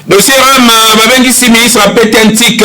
Dossier Ram, Babengisi ministre a pété un tic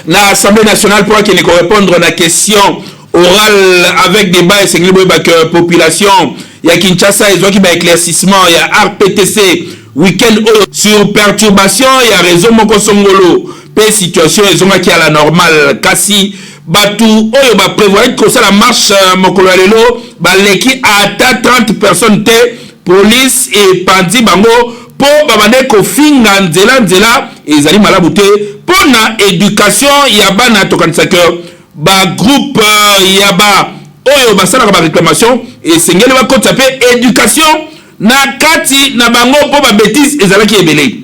na l'Assemblée nationale pour qu'il répondre à la question orale avec débat et c'est que population il y a Kinshasa ils ont qui éclaircissement il y a RPTC week-end sur perturbation il y a raison moko songolo pe situation ils ont qui à la normale kasi batu oyo ba prévoir que ça la marche mokolo lelo ba leki ata 30 personnes te police et pandi bango po babande ko finga nzela ezali malabu te pona éducation ya bana tokanisa que ba groupe ya ba oyo basala ba réclamation et sengeli ba kota pe éducation na kati na bango po ba bêtise ezalaki ebele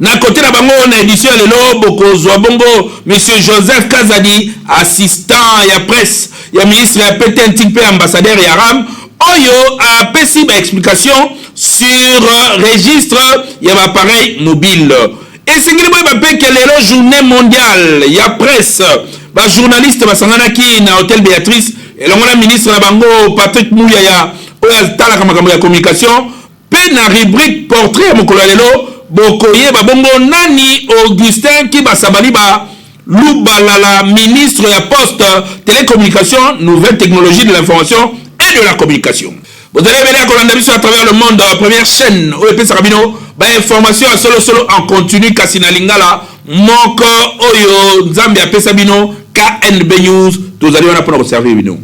na côté na bango na édition lelo boko zwa bongo monsieur Joseph Kazadi assistant ya presse ya ministre ya PTNTP ambassadeur ya RAM oyo a pesi ba explication sur registre ya ba appareil mobile et sengeli ba pe que lelo journée mondiale ya presse ba journaliste basangana ki na hôtel Béatrice et le ministre na bango Patrick Mouyaya oya tala kama ya communication pe na rubrique portrait mokolo lelo bokoye ba bongo nani Augustin ki basabali ba Lubalala ministre ya poste télécommunication nouvelles technologies de l'information et de la communication. Vous allez venir à travers le monde première chaîne OEP Sarabino ba information à solo en continu kasina lingala moko oyo nzambe ya pesa bino KNB News tous allez on a pour observer bino.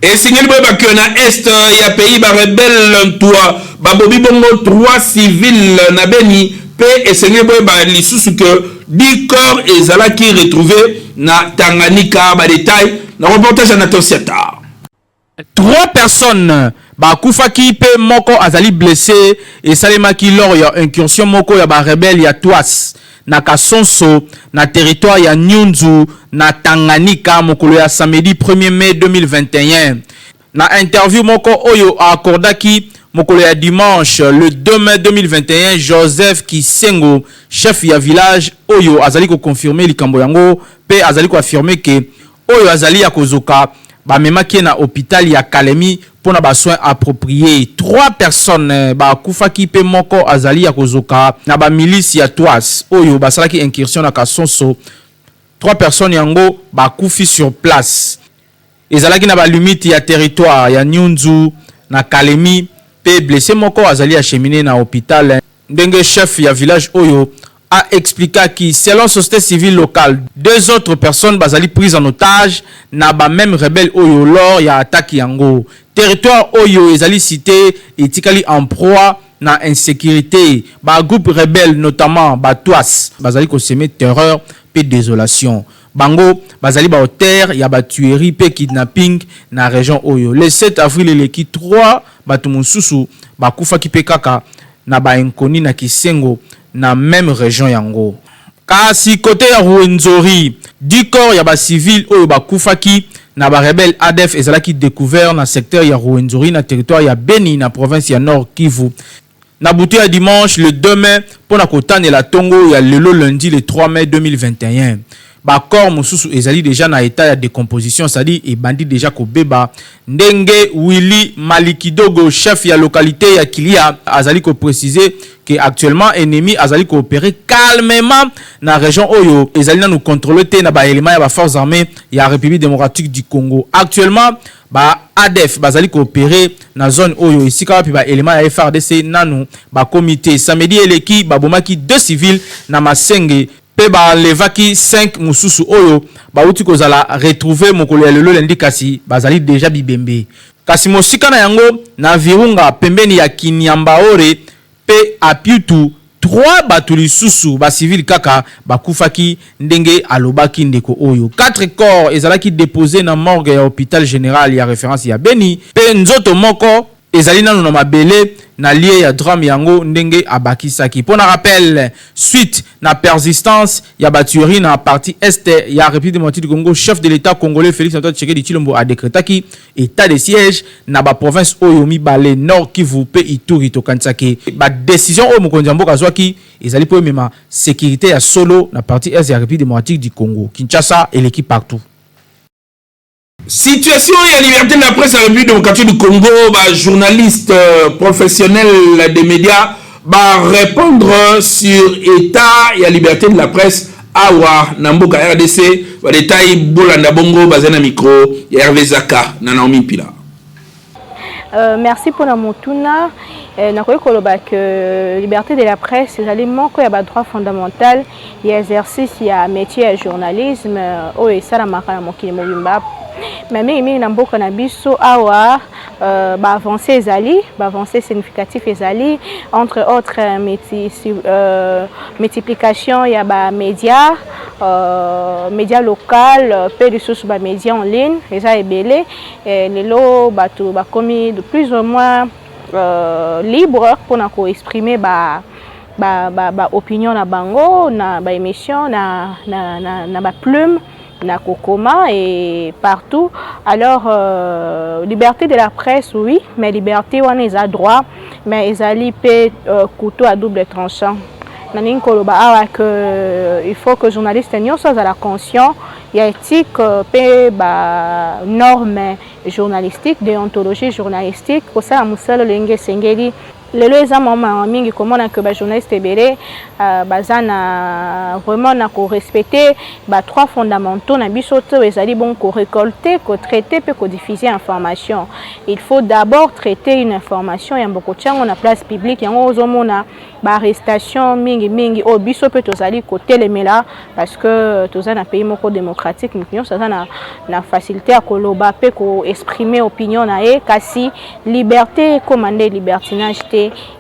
Et signal boba que na est ya pays ba rebelle toi ba bobi bongo 3 civils na beni pe et signal boba lisusu que 10 corps ezalaki retrouvé na Tanganyika ba détail na reportage na Tosiata. 3 personnes bakufaki pe moko azali blessé et salemaki lors ya incursion moko ya ba rebelle ya Twas na Kasonso na territoire ya Nyunzu na Tanganyika mokolo ya samedi 1er mai 2021 na interview moko oyo akordaki mokolo ya dimanche le 2 mai 2021 Joseph Kisengo chef ya village oyo azali ko confirmer likambo yango pe azali ko affirmer que oyo azali ya kozoka ba memaki na hôpital ya Kalemi pona ba soins appropriés 3 personnes ba kufaki pe moko azali ya kozoka na ba milice ya Twas oyo basalaki incursion na Kasonso 3 personnes yango ba kufi sur place ezalaki na ba limite ya territoire ya Nyunzu na Kalemi pe blessé moko azali acheminé na hôpital ndenge chef ya village oyo a expliqué que selon société civile locale 2 autres personnes bazali prises en otage na ba même rebelle oyo lors ya attaque yango territoire oyo ezali cité etikali en proie na insécurité ba groupe rebelle notamment ba Twas bazali ko semer terreur pe désolation bango bazali ba terre ya ba tuerie pe kidnapping na région oyo le 7 avril eleki 3 batu mususu ba kufaki pe kaka na ba inkoni na Kisengo na même région yango kasi côté ya Rwenzori 10 corps ya ba civil oyo ba kufaki na ba rebelle ADF ezalaki découvert na secteur ya Rwenzori na territoire ya Beni na province ya Nord Kivu na butu ya dimanche le 2 mai pona kotane la tongo ya lelo lundi le 3 mai 2021 ba corps mususu ezali déjà na état de décomposition c'est-à-dire et bandi déjà ko beba ndenge Willy Malikidogo chef ya localité ya Kilia azali ko préciser que actuellement ennemi azali ko opérer calmement na région oyo ezali na nous contrôler te na ba élément ya ba forces armées ya République démocratique du Congo actuellement ba ADF bazali ko opérer na zone oyo ici ka pi ba élément ya FARDC nanu ba comité samedi eleki ba bomaki 2 civils na Masenge pe ba levaki 5 mususu oyo ba uti kozala retrouver mokolo ya lelo lendi kasi bazali déjà bibembe kasi mosika na yango na Virunga pembeni ya Kinyambaore pe apiutu 3 batu lisusu ba civil kaka bakufaki ndenge alobaki ndeko oyo 4 corps ezalaki déposé na morgue ya hôpital général ya référence ya Beni pe nzoto moko ezali nanu na mabele na lié ya drame yango ndenge abakisaki. Pour un rappel, suite na persistance ya batuerie na partie est ya République démocratique du Congo, chef de l'État congolais Félix Antoine Tshisekedi Tshilombo a décrété état de siège na ba province oyo mibale Nord Kivu pe Ituri to kansaki. Ba décision o mokonzi mboka zwaki ezali po mema sécurité ya solo na partie est ya République démocratique du Congo. Kinshasa et l'équipe partout. Situation et liberté de la presse à la République démocratique du Congo, bah, journalistes professionnels des médias, bah, répondre sur état et la liberté de la presse. Awa, Namboka RDC, bah, détail Bolanda Bongo, Bazana Micro, Hervé Zaka, Nanaomi Pila. Merci pour la motuna. Nakoye koloba que liberté de la presse, c'est éléments qu'il y a droit fondamental, il y a exercice, il y a métier, journalisme, et ça la marque à mokili mobimba. Mais mimi na mboka na biso awa ba avancé ezali, ba avancé significatif ezali, entre autres multiplication ya ba médias médias local peu de sources ba médias en ligne eza ebele lelo bato ba commis de plus ou moins libre pour na ko exprimer ba opinion na bango na ba émission na ba plume na Kokoma et partout. Alors, liberté de la presse, oui, mais liberté, on est à droit, mais ils allaient payer couteau à double tranchant. Il faut que les journalistes soient à la conscience, il y a éthique, normes journalistiques, déontologie journalistique, pour ça, lelo eza mama mingi komona que ba journaliste ebele bazana vraiment na ko respecter ba trois fondamentaux na biso to ezali bon ko récolter, ko traiter pe ko diffuser information. Il faut d'abord traiter une information ya mboko tsango na place publique yango ozomona ba arrestation mingi o biso pe tozali ko telemela parce que tozana pays moko démocratique nous ça na facilité à koloba pe ko exprimer opinion na e kasi liberté commander libertinage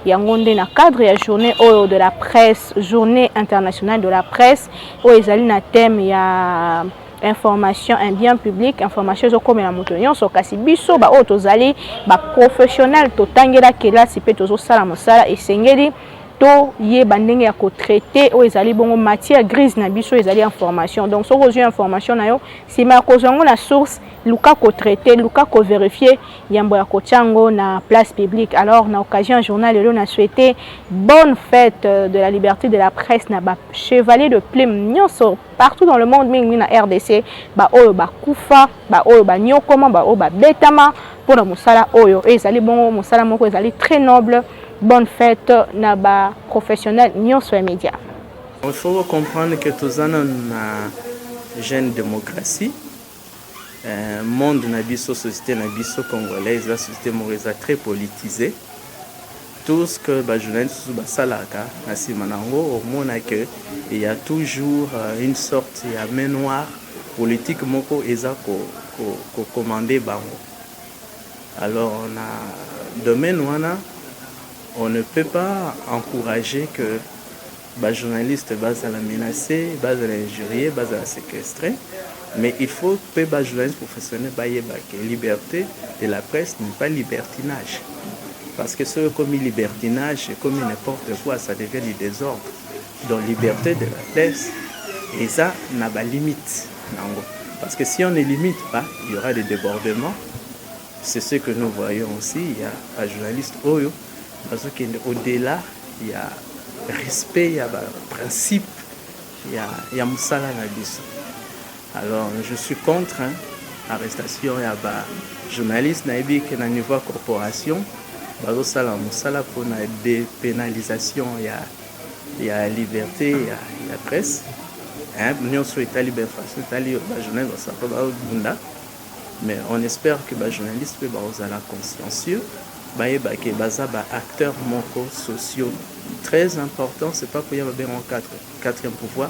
yangonde na cadre ya journée de la presse, journée internationale de la presse où ils allaient na thème ya information un bien public, information comme la motonyon so kasi biso ba o tozali ba professionnel to tangela kela sipe tozo sala mosala et sengeli to ye bandenge ya ko traiter o ezali bongo matière grise na biso ezali information. Donc so ko information na yo si ma ko zongo na source luka ko traiter luka ko vérifier yambo ya ko tsango na place publique. Alors na occasion journal le na souhaité bonne fête de la liberté de la presse na ba chevalier de plume nyonso partout dans le monde mingi na RDC ba oyo ba kufa ba oyo ba nyokoma ba oyo ba betama pour na musala oyo ezali bongo musala moko ezali très noble. Bonne fête na ba professionnel nion sur les médias. Il faut comprendre que tous en a jeune démocratie. Monde na biso société na biso congolaise, la société mauvaise très politisée. Tout ce que les journalistes ba salaka na simanango au monde que il y a toujours une sorte de main noire politique moko eza ko commander bango. Alors on a domaine wana on ne peut pas encourager que les journalistes basent à la menacer, basent à l'injurier, basent à la séquestrer. Mais il faut que les journalistes professionnels que la liberté de la presse n'est pas libertinage. Parce que ce comme libertinage, comme n'importe quoi, ça devient du désordre. Donc liberté de la presse, et ça n'a pas de limite. Parce que si on ne limite pas, il y aura des débordements. C'est ce que nous voyons aussi. Il y a un journaliste Oyo. Parce qu'au-delà, il y a respect, il y a principe, il y a moussala na biso. Alors, je suis contre l'arrestation, il y a des journalistes qui sont au niveau de corporation, moussala pour la dépénalisation, il y a liberté, il y a presse. Nous sommes journalistes, mais on espère que les journalistes peuvent être consciencieux. Acteurs sociaux très importants, c'est pas pour y avoir un quatrième pouvoir,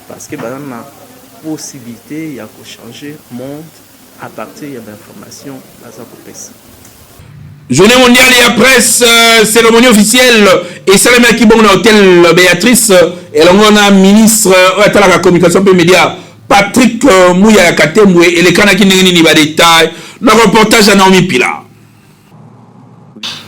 parce que la possibilité il y a de changer le monde à partir de l'information. Journée mondiale et la presse, cérémonie officielle et Salama Kibon hôtel Béatrice et l'on ministre de la communication et médias Patrick Mouya Katemwe et les Kanaki Nini Détail, le reportage à Naomi Pila.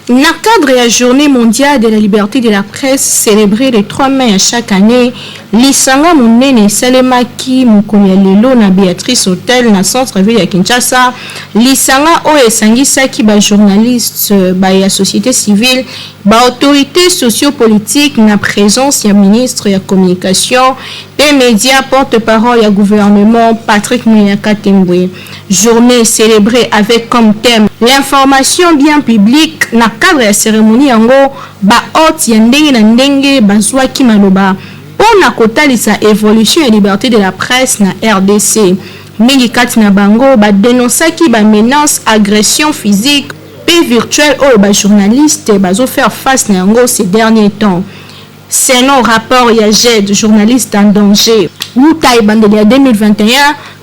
Dans le cadre de la Journée mondiale de la liberté de la presse célébrée le 3 mai chaque année, Lisanga Munene Salemaki Mukoyalelo na Béatrice Hotel na centre-ville de Kinshasa, Lisanga Oye Sangisaki ba journaliste ba ya société civile, ba autorité sociopolitique na présence ya ministre ya communication et médias porte-parole ya gouvernement Patrick Muyaka Tembwe. Journée célébrée avec comme thème l'information bien publique na cadre ya cérémonie yango ba hôte ya ndenge na ndenge bazwaki maloba pona kotalisa évolution et liberté de la presse na RDC. Mingi kati na bango ba dénonçaki ba menace agression physique et virtuelle au ba journaliste bazo faire face na yango ces derniers temps. C'est non rapport ya JED journaliste en danger. Wutai bandeli ya 2021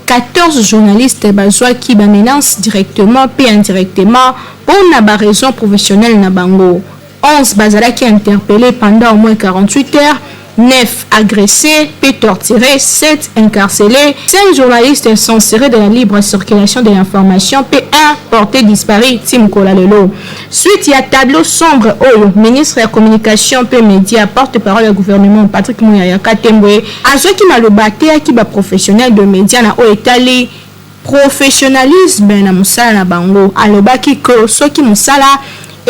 14 journalistes bazwaki ba menace directement et indirectement pour na raison professionnelle na bango. 11 bazalaki interpellés pendant au moins 48 heures, 9 agressés, puis torturés, 7 incarcérés, 5 journalistes censurés de la libre circulation de l'information, puis 1 porté disparu, Tim Kolalelo. Suite, il y a tableau sombre au ministre de la communication, puis médias, porte-parole du gouvernement, Patrick Muyaka Tembwe, à ceux qui malobate, qui va professionnel de médias, na oetali professionnalisme na musala na bango, alobaki ko ceux qui musala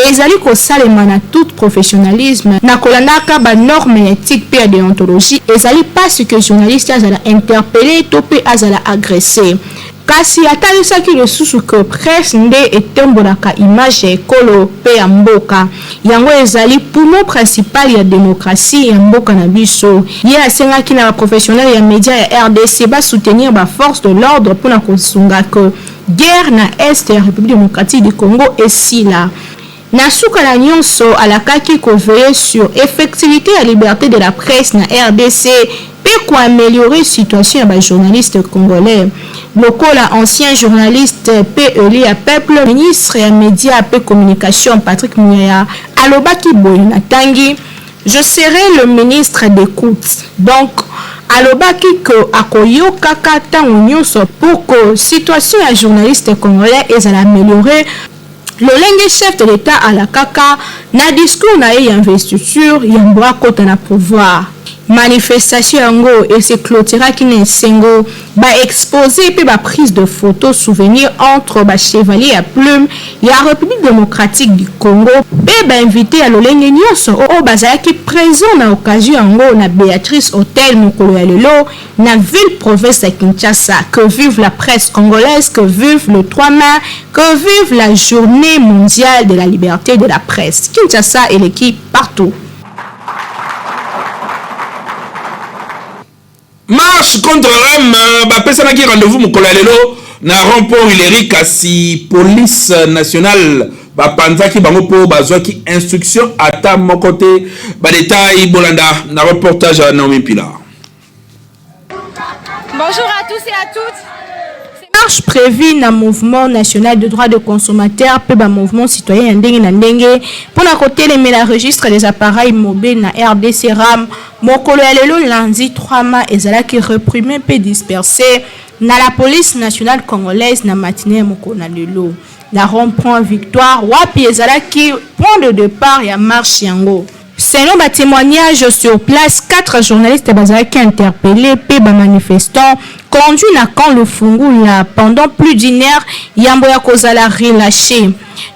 ezali kosalema na tout professionnalisme na kolandaka ba norme éthique pe déontologie ezali parce que journaliste azala interpellé to pe azala agressé kasi atalisaki lisusu que presse nde etembolaka image ya ekolo pe ya mboka yango ezali poumon principal ya démocratie ya mboka na biso ye asengaki na professionnel ya média ya RDC ba soutenir ba force de l'ordre mpona kosunga que guerre na est ya République démocratique du Congo esila. Nasuka la nyonso alakaki veiller sur effectivité et liberté de la presse na RDC pour améliorer la situation des journalistes congolais. Lokola ancien journaliste PELI à peuple ministre et médias et communication Patrick Muyaya alobaki boy natangi je serai le ministre d'écoute. Donc alobaki que akoyo kaka tango nyonso pour que situation des journalistes congolais est améliorée. Le lengue chef de l'État à la kaka na discours na investiture yambwa kota na pouvoir. Manifestation yango et se clôtura qui ne sengo ba exposé puis ba prise de photos souvenir entre ba chevalier à plume ya République démocratique du Congo et ba invité à l'olenge nyonso o bazaki présent na occasion yango na Béatrice Hotel mokolo ya lelo na ville province de Kinshasa. Que vive la presse congolaise, que vive le 3 mai, que vive la journée mondiale de la liberté de la presse. Kinshasa et l'équipe partout. Marche contre Rem, bapesanaki rendez-vous mokolo ya lelo na rond-point Hilary kasi police nationale bapanzaki bango po bazwaki instruction ata moko te badetail bolanda na reportage à Naomi Pilar. Bonjour à tous et à toutes. Marche prévue dans le mouvement national de droits de consommateurs puis le mouvement citoyen ndenge na ndenge pour la côté les la registre des appareils mobiles na RDC RAM mokolo ya lelo lundi 3 mai ezalaki reprimé puis dispersé na la police nationale congolaise na matinée mokolo na lelo la rond-point Victoire wapi ezalaki point de départ ya marche yango. Selon les témoignages sur place, 4 journalistes bazalaki interpellés et manifestants conduits na camp le Fungula pendant plus d'une heure yambo ya kozala relâché.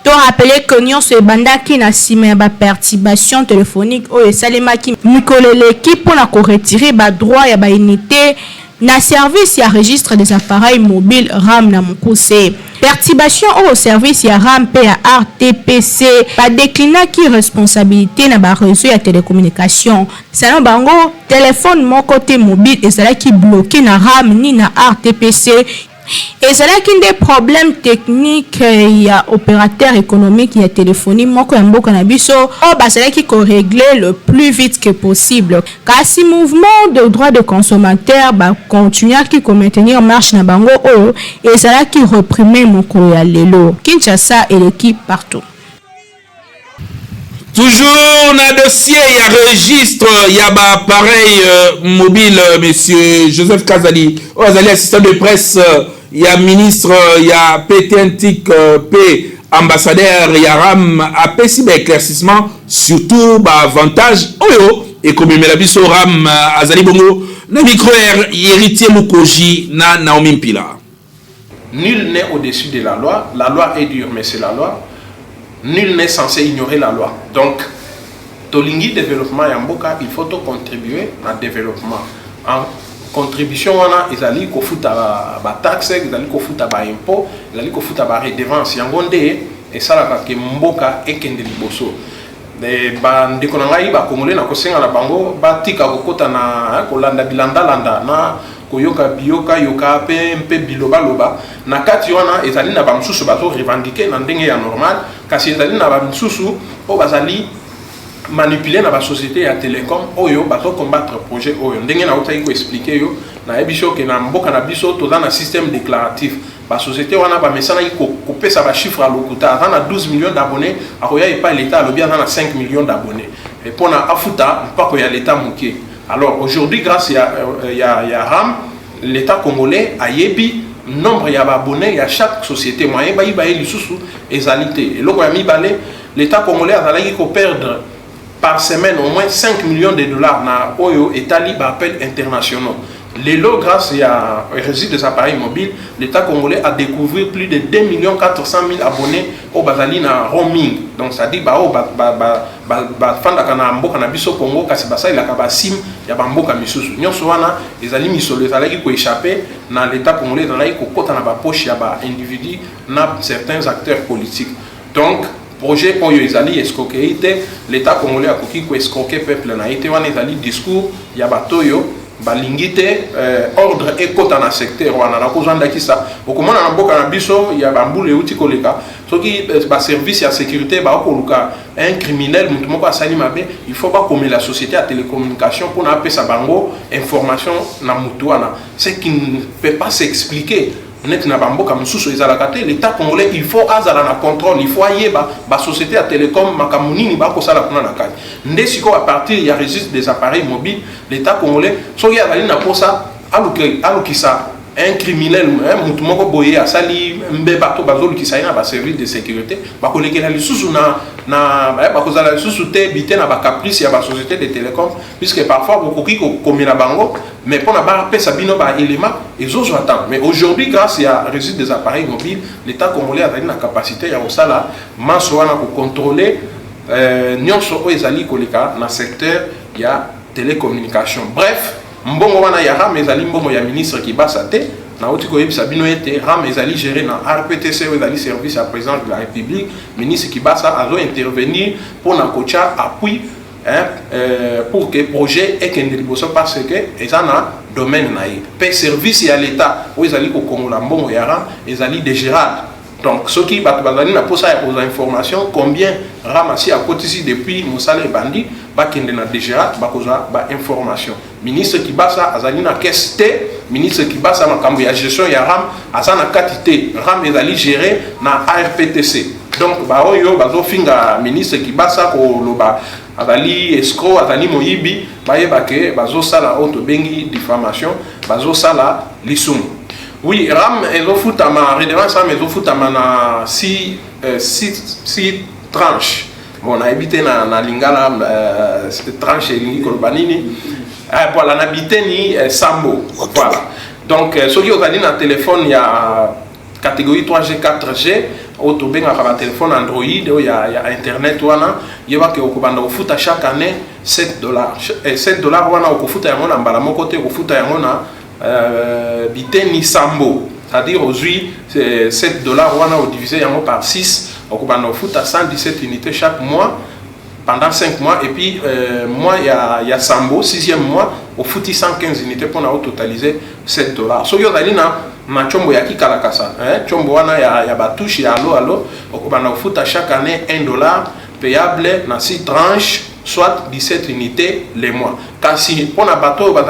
To rappeler que nyon se bandaki na sima ba perturbation téléphonique o esalemaki mikoleleki pour na ko retirer ba droit ya ba unité na service ya registre des appareils mobiles RAM na mokuse. Perturbation au service ya RAM pe ya RTPC pa déclina ki responsabilité na ba réseau ya télécommunication. Selon bango, téléphone mon côté mobile ezalaki bloqué na RAM ni na RTPC. Ezalaki des problèmes techniques ya opérateur économique ya téléphonie moko ya mboka na biso o bazalaki ko régler le plus vite que possible. Kasi mouvement de droits de consommateurs ba continuer qui maintenir marche na bango o ezalaki reprimer mokolo ya lelo. Kinshasa et l'équipe partout. Toujours na dossier, il y a registre, il y a bah, appareil mobile, monsieur Joseph Kazali, assistant de presse, il y a ministre, il y a PTNTIC, P, ambassadeur Yaram a pesi ba éclaircissement surtout ba avantage oyo et comme Melabiso Ram azali bongo na micro héritier Mukoji na Naomi Mpila. Nul n'est au-dessus de la loi est dure mais c'est la loi. Nul n'est censé ignorer la loi. Donc tolingi développement yamboka, il faut to contribuer à développement. En contribution wana ezali ko futa ba taxe, ezali ko futa ba impôt, ezali ko futa ba redevance yangonde et ça la ke mboka ekende liboso. De ba ndeko na ngai ba kongole na kosenga na bango ba tika kokota na kolanda bilanda landa na koyoka biyoka yoka pe biloba loba na kati wana ezali na ba msusu bazo revendiquer na ndenge ya normal kasi ezali na ba msusu o bazali manipuler na ba société ya télécom oyo bato combattre projet oyo ndenge na otaki ko expliquer yo na ebiso ke na mboka na biso to dans un système déclaratif ba société wana ba mesana ko pesa ba chiffre à lokuta na 12 millions d'abonnés akoya epa l'état lobi na 5 millions d'abonnés et pona afuta mpako ya l'état muké. Alors aujourd'hui grâce ya RAM l'état congolais a yebi nombre ya abonnés ya chaque société moyen ba iba lisusu ezalité et loko ya mibale l'état congolais azalaki ko perdre par semaine au moins 5 millions de dollars na oyo etali ba appel internationaux. Les lots grâce à réseau des appareils mobiles, l'État congolais a découvert plus de 2 400 000 abonnés au Bazali na roaming. Donc ça dit bah fanda kana mboka na biso Congo kasi basa il a kaba sim ya mboka misusu. Nyonso wana ezali misolo ezali ko échapper na l'État congolais ezali ko kota na ba poche ya ba individu na certains acteurs politiques. Donc projet oyo ezali escroquerie, l'État congolais a koki ko escroquer peuple na été wana ezali discours ya batoyo balingite ordre ekota na secteur wana na kozanda kisa okomona na mboka na biso ya bambule uti koleka soki ba service ya sécurité ba okoluka un criminel mutu moko asali mabe il faut ba comme la société à télécommunication pour na pesa bango information na mutu wana ce qui ne peut pas s'expliquer net na bamboka msusu ezalaka te l'état congolais il faut azala na contrôle il faut ayeba ba société à télécom makamunini ba kosala kuna na kati ndesiko à partir ya registre des appareils mobiles l'état congolais soki azali na posa alukisa un criminel mutu moko boye asali mbeba to bazolukisa na ba service de sécurité ba kolekela lisusu na ba kozala lisusu te bité na ba caprice ya ba société de télécom puisque parfois bokoki ko komela bango mais pour na ba pesa bino ba élément et autres attendent. Mais aujourd'hui grâce à réseau des appareils mobiles l'état congolais a une capacité ya osala manso wana ko contrôler nyonso o ezali koleka na secteur ya télécommunication. Bref mbongo wana ya RAM ezali mbongo ya ministre qui basa te na oti ko yebisa bino ete RAM ezali géré na RPTC ezali service à président de la République ministre qui basa azo intervenir pour na kocha appui pour que projet ekende liboso parce que ezana domaine na ye pe service ya l'état o ezali ko kongola mbongo ya RAM ezali dégérable. Donc ce qui va na posa ya aux informations combien RAM asi a cotisé depuis Moussala et Bandi ba kende na dégérable ba koza ba information ministre qui basa azali na caisse té ministre qui basa makambo ya gestion ya RAM azana quantité RAM ezali géré na ARPTC. Donc ba oyo bazo finga ministre qui basa ko loba azali escroc azali moyibi bayeba ke bazo sala auto bengi diffamation bazo sala lisumu. Oui, RAM ezofutama redevance RAM ezofutama na si tranche. Bon, na habité na lingala tranche lingi kolobanini. Voilà, na habité ni sambo. Voilà. Donc soki ozali na téléphone ya catégorie 3G 4G auto benga ka téléphone Android o ya internet wana yeba ke okobanda ofuta chaque année $7. $7 wana okofuta yango na mbala moko te okofuta yango na biteni sambo, c'est-à-dire aujourd'hui $7 wana au divisé par 6 au futa 117 unités chaque mois pendant 5 mois et puis mois il y a sambo 6e mois au futi 115 unités pour totaliser $7. So yo dalina na chombo ya kikalakasa chombo wana ya batouche ya allo au futa chaque année $1 payable na 6 tranches soit 17 unités les mois. Car si pour un bateau, ba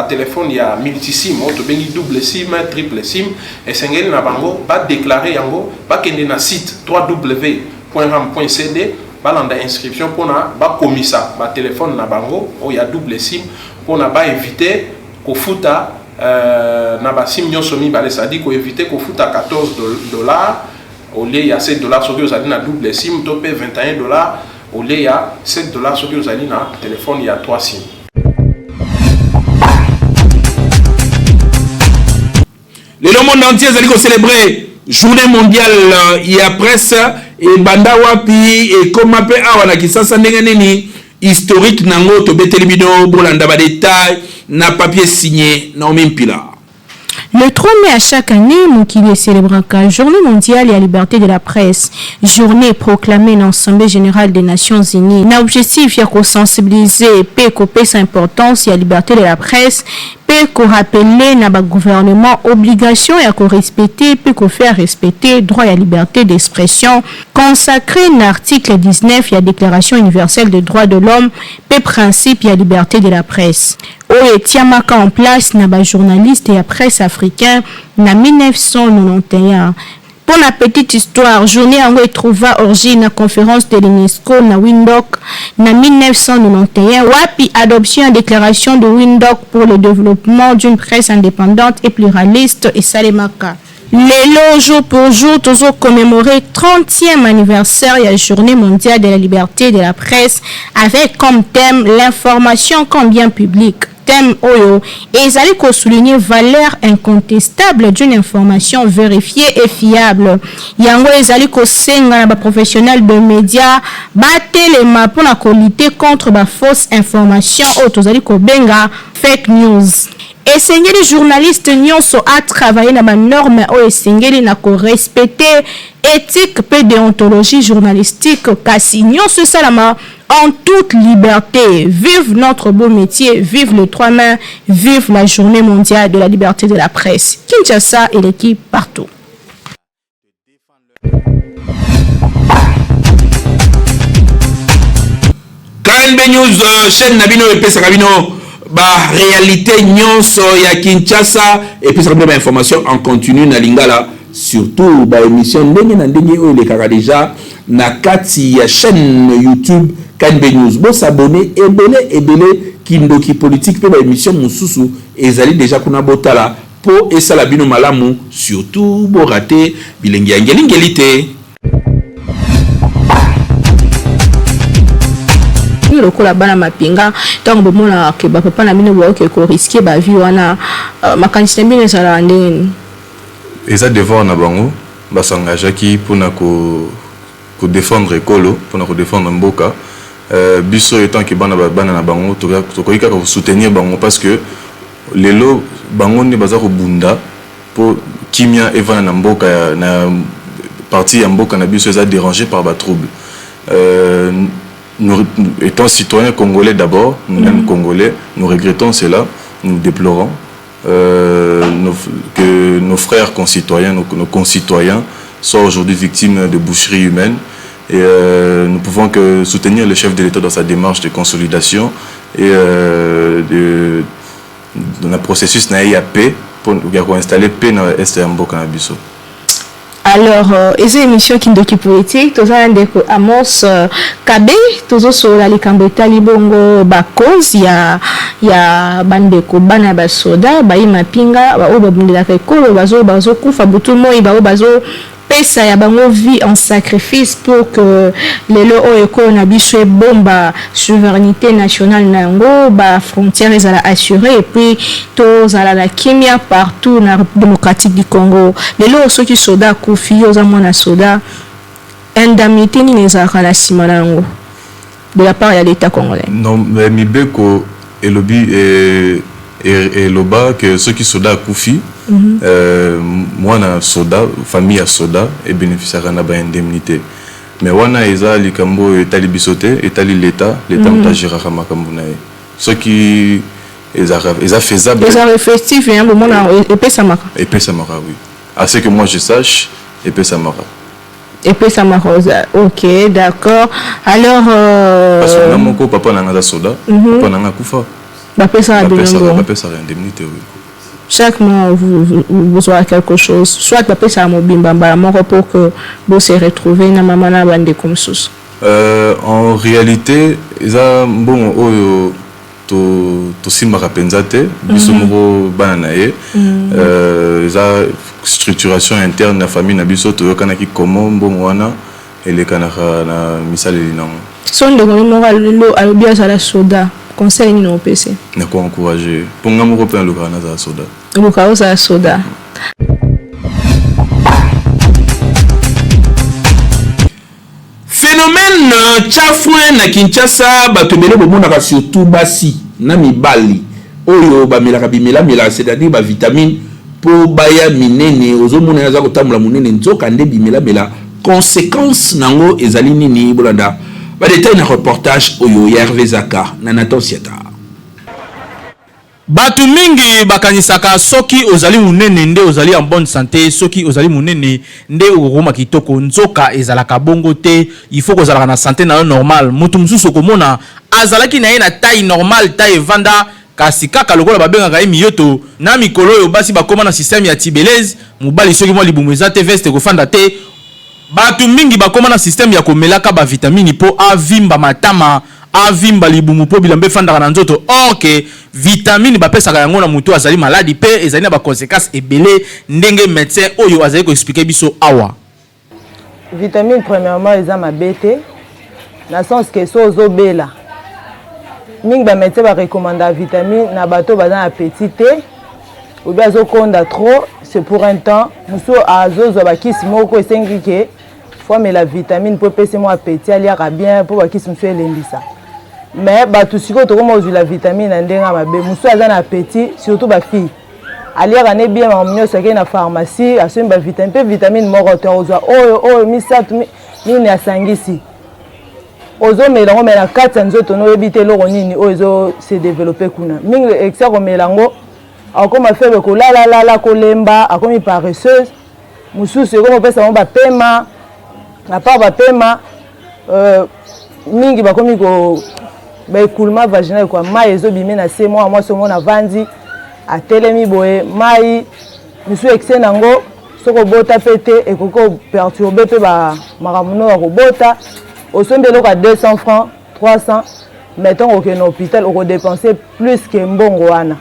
téléphone il y a multi-sim, auto bengi double sim, triple sim, et sengeli na bango ba déclarer yango ba kende na site www.ram.cd ba landa inscription pour na ba komisa ba téléphone na bango o il y a double sim pour na ba éviter ko futa na ba sim nyoso mi ba ça dit ko éviter ko futa $14 au lieu il y a 7 dollars sur vous allez na double SIM to paye 21 dollars au lieu il y a 7 dollars sur vous allez na téléphone il y a 3 SIM. Le monde entier allait célébrer journée mondiale il y a presse et banda wapi et comme appelé awana kisasa ndenge nini historique nango to beteli bino bolanda ba détail na papier signé Naomi Mpila. Le 3 mai à chaque année, Mokili célèbre la Journée mondiale et la liberté de la presse. Journée proclamée dans l'Assemblée générale des Nations Unies. L'objectif est de sensibiliser et sa importance et la liberté de la presse, et de rappeler le gouvernement obligation et de respecter et de faire respecter le droit à la liberté d'expression consacré dans l'article 19 et la Déclaration universelle des droits de l'homme et principe et la liberté de la presse. Oyo etiamaka en place na ba journaliste et la presse africain na 1991. Pour la petite histoire, journée en trouva origine la conférence de l'UNESCO na Windhoek na 1991 wapi adoption et déclaration de Windhoek pour le développement d'une presse indépendante et pluraliste et salemaka. Lelo, jour pour jour, toujours commémorer 30e anniversaire de la Journée mondiale de la liberté de la presse avec comme thème l'information comme bien public. Thème Oyo et ils allaient souligner valeur incontestable d'une information vérifiée et fiable. Yango ils allaient senga na professionnels de médias battre les mains pour la lutter contre la fausse information auto zali ko benga fake news. Et les journalistes nyonso a travaillé dans la norme ou esengeli na ko respecter éthique et déontologie journalistique kasi nyonso salama en toute liberté. Vive notre beau métier, vive le 3 mai, vive la Journée mondiale de la liberté de la presse. Kinshasa et l'équipe partout. KNB News chaîne Nabino et Pesa Kabino ba réalité nyonso ya Kinshasa et puis ça ba information en continu na lingala surtout ba émission ndenge na ndenge o le kaka déjà na kati ya chaîne YouTube KNB News. Bon s'abonner ebele kindoki politique pe ba émission mususu ezali déjà kuna botala po esala bino malamu surtout bo rater bilengi ngelite. Lokola bana mapinga tant bomona ke ba papa na bino bo ke ko risquer ba vie wana makanisi mbino sala ndeni eza devant na bango basangajaki pona ko défendre ekolo pona ko défendre mboka biso étant que bana na bango to koika ko soutenir bango parce que lelo bango ne baza ko bunda po kimia evana na mboka na partie ya mboka na biso eza dérangé par ba trouble. Nous étant citoyens congolais d'abord, nous-mêmes congolais, nous regrettons cela, nous déplorons que nos frères concitoyens, nos concitoyens soient aujourd'hui victimes de boucheries humaines. Et nous pouvons que soutenir le chef de l'État dans sa démarche de consolidation et dans le processus d'IAP pour installer paix dans l'Est de Mboka na biso. Alors, les émissions qui sont politique, tous les Amos Kabe, tous sur la Likambeta Libongo Bakos, il y a Bandeko Bana Basoda, Baima Pinga, Babundela Kolo, Bazo Kufa, Butumo, Bazo Pesa ya bango vie en sacrifice pour que les lois na biso bomba souveraineté nationale nango ba frontières les assurées et puis tous à la kimia partout na démocratique du Congo les lois ceux qui soda kufi aux amona soda indemnité ni les akala simanango de la part de l'État congolais. Non mais mibeko et lobby et loba que ceux qui soda kufi moi na soda famille à soda et bénéficiaire na ba indemnité mais wana eza likambo etali bisote etali l'état mutagera kama kambuna ceux qui eza faisable eza effectif et un moment epé samaka oui à ce que moi je sache epé samaka ok d'accord alors parce que namoko papa na ngada soda papa na ngakufa papa ça indemnité oui. Chaque mois, vous aurez quelque chose. Soit papa ça mobimba pour que vous se retrouvez na mamana bande comme ça. En réalité, ils ont bon to simbaka penza te biso moko bana na ye eza structuration interne na famille na biso toyokanaki comment mbongo wana elekanaka na misaleli nango so ndeko moko alobi azala soda conseil nini opesi na koencourage mpo nga moko mpe alukaka nazala soda oluka ozala soda. Phénomène chafouin na Kinshasa bato ebele bomonaka surtout basi na mibali oyo bamelaka bimela c'est-à-dire ba vitamine po baya minene ozomona yaza kotambola munene nzoka nde bimela conséquence nango ezali nini bolanda ba détail na reportage oyo ya Hervé Zaka na Nathan Siata. Batu mingi bakanisaka soki ozali munene nde ozali en bonne santé, soki ozali munene nde uruma kitoko nzoka ezalaka bongo te, il faut kozalaka na santé na normal. Mutu mususu komona azalaki na ye na taille normale, taille vanda kasi kaka lokola babengaka ye miyoto na mikolo oyo basi bakoma na système ya tibeleze, mobali soki mwa libumu eza te veste kofanda te. Batu mingi bakoma na système ya komelaka ba vitamine po avimba matama, avimba libumu po bilambe fandaka na nzoto. Or que vitamine bapesaka yango na mutu azali maladi pe ezali na ba conséquences ebele ndenge médecin oyo azali ko expliquer biso awa. Vitamine premièrement eza mabete na sens que so ozobela mingi ba médecin ba recommanda vitamine na bato baza na petit te ou bien azokonda trop, c'est pour un temps muso azozwa bakisi moko esengi ke faut mais la vitamine pour pese mo appétit aliaka bien pour bakisi muso elembisa. Mais bato siko to komo la vitamine ndenga mabe muso aza na appétit surtout ba fille aliaka ne bien mamnyo sake na pharmacie asomba vitamine pe vitamine moko to ozwa oyo misatu nini asangisi ozo melango mela kata nzoto no yebite loko nini ozo se développer kuna mingi excès ko melango akoma febe ko la kolemba akomi paresseuse mususu ko pesa mo ba pema na pa ba pema mingi bakomi ko ba écoulement vaginal kwa mai ezobimi na se moi so mona vandi atelemi boye mai musu excès nango soko bota pete ekoko perturber pe ba maramuno ko bota au son de l'eau à 200 francs 300 mettons au hôpital on dépenser plus que mbongo wana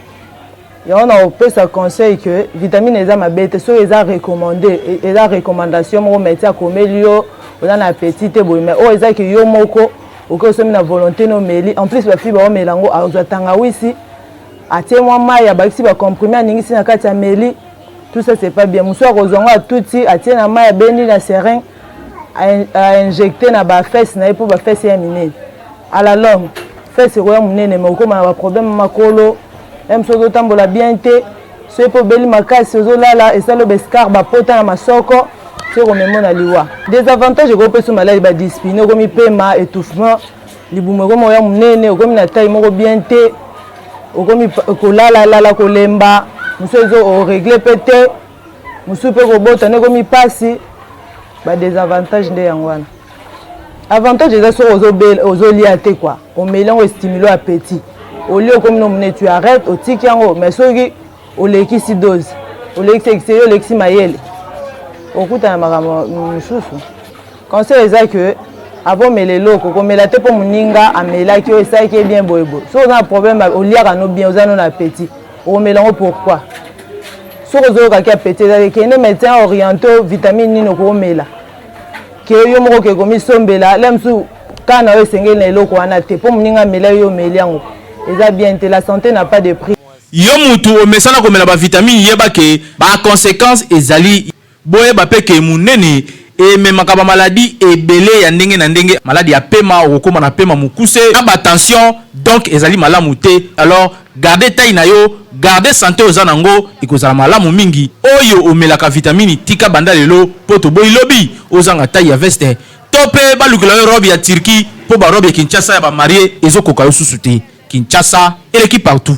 et on a opé sa conseil que vitamine eza mabete so eza recommandé et la recommandation mo médecin komelio on a appétit te boye mais o eza que yo moko oko so na volonté no meli en plus ba fibre o melango azatanga wisi atie moi mai ya bakisi ba comprimé ningisi na kati ya meli tout ça c'est pas bien muso kozonga tuti atie na mai ya beni na seringue à injecter na ba fesse na pour ba fesse ya minene à la longue fesse ko ya minene mais ko ma problème makolo même so tambola bien te so po beli makasi so lala et ça le bescar ba pota na masoko c'est ko memona liwa des avantages ko pe so maladi ba dyspnée ko mi pema étouffement libumo ko mo ya minene ko mi na taille moko bien te ko mi ko lala ko lemba muso zo régler pété muso pe ko bota ne ko mi pasi ba des avantages de yangwana avantage eza so ozolia te quoi o mélange stimulo appétit au lieu comme nous tu arrêtes au tiki yango mais soki o lekisi dose o lekisi excès o lekisi mayele okuta na makamo mususu conseil eza que avant melelo ko mela te po muninga amela ki o esa ki bien boyebo so on a problème o liaka no bien ozano na appétit o mélange pourquoi so ozoka ki appétit eza que ne médecin orienté vitamine nino ko mela ke yo moko ke komi sombela lemsu kana yo sengeli na eloko wana te po muninga mela yo meliango eza bien te la santé n'a pas de prix yo mutu o mesana komela ba vitamine yeba ke ba conséquences ezali boye ba peke munene et même ka ba maladie ebele ya ndenge na ndenge maladie ya pema okoma na pema mukuse na ba tension donc ezali malamu te alors garder taille na yo garder santé ozanango ikozala malamu mingi oyo omelaka vitamine tika banda lelo poto boy lobby ozanga taille ya veste tope balukela yo robe ya Turquie po ba robe ya Kinshasa ya ba marié ezokoka yo susuté Kinshasa et l'équipe partout.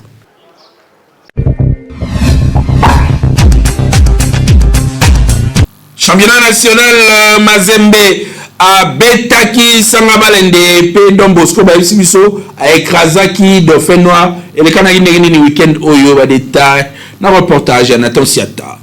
Championnat national Mazembe a betaki sanga balende pe Don Bosco ba biso a écrasaki Dauphin Noir et le kanaki ni week-end oyo ba détail na reportage à Nathan Siata.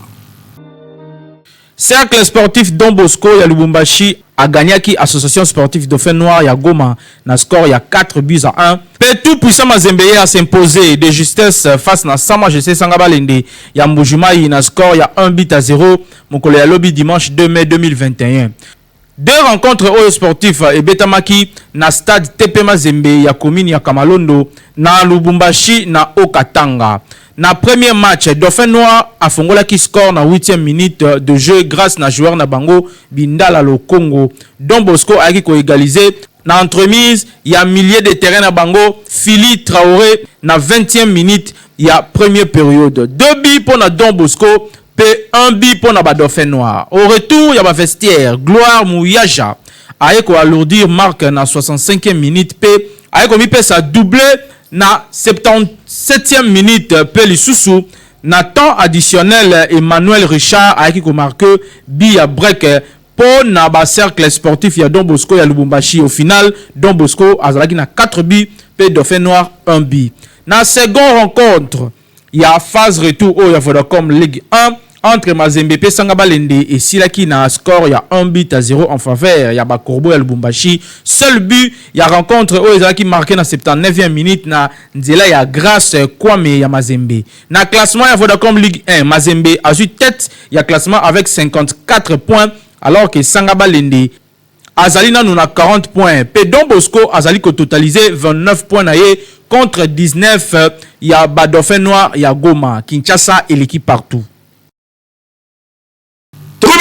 Cercle sportif Don Bosco ya Lubumbashi a gagné qui association sportive Dauphin Noir ya Goma na score ya 4 buts à 1. Pe Le tout-puissant Mazembe a s'imposé de justesse face à Sama GC Sangabalende. Ya Mbujimai na score ya 1-0 mokolo ya lobi dimanche 2 mai 2021. Deux rencontres au sportif et Betamaki na stade TP Mazembe ya commune ya Kamalondo na Lubumbashi na Okatanga. Na premier match, Dauphin Noir a fongola qui score na 8e minute de jeu grâce na joueur na bango Bindala lo Congo. Don Bosco a qui égalisé na entremise, il y a milliers de terrains na bango, Philly Traoré na 20e minute, il y a première période. 2 buts pour na Don Bosco, et 1 but pour na Dauphin Noir. Au retour, il y a vestiaire, Gloire Mouyaja a eko alourdir marque na 65e minute, pe a eko mi pe sa doublé na 77e minute, pe Lissousou na temps additionnel Emmanuel Richard a eko marque bi ya break pour na ba cercle sportif ya Don Bosco ya Lubumbashi. Au final, Don Bosco azalaki na 4 buts, pe Dauphin Noir 1 but. Na seconde rencontre, il y a phase retour au Vodacom Ligue 1 entre Mazembe et Sangabalende et Silaki na score il y a 1-0 en faveur. Il y a Bakorbo et Lubumbashi. Seul but, il y a rencontre au Ezaki marqué na 79e minute na Nzela ya Grâce Kwame ya Mazembe. Na classement il y a Vodacom Ligue 1, Mazembe a eu tête, il y a classement avec 54 points alors que Sangabalende Azali na 40 points. Pe Don Bosco Azali ko totalisé 29 points na ye contre 19. Il y a Dauphin Noir, il y a Goma, Kinshasa et l'équipe partout.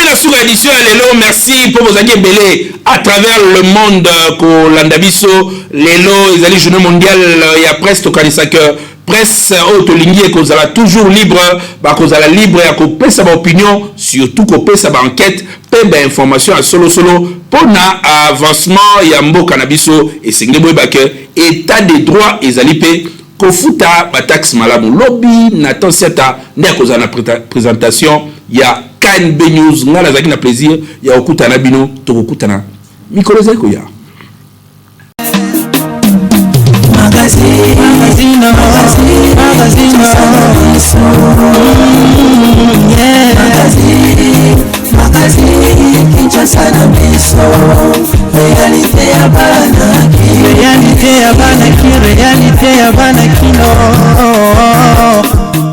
La sous-édition Lelo, merci pour vos amis belés à travers le monde ko Landabiso Lelo, ils allaient journée mondiale il y a presque que presse autolingue et qu'on a toujours libre, bah qu'on a libre et qu'on peut sa opinion, surtout qu'on peut sa enquête, peut information à solo pour na avancement yambo cannabiso et c'est que état des droits et zalipé qu'on futa batax malamu lobby n'attend cette n'est qu'on a la présentation il y a KNB News, nga la zaki na plaisir ya okuta na bino to okuta na mikolo zeko ya magazine Kinshasa na biso réalité ya bana réalité ya bana kino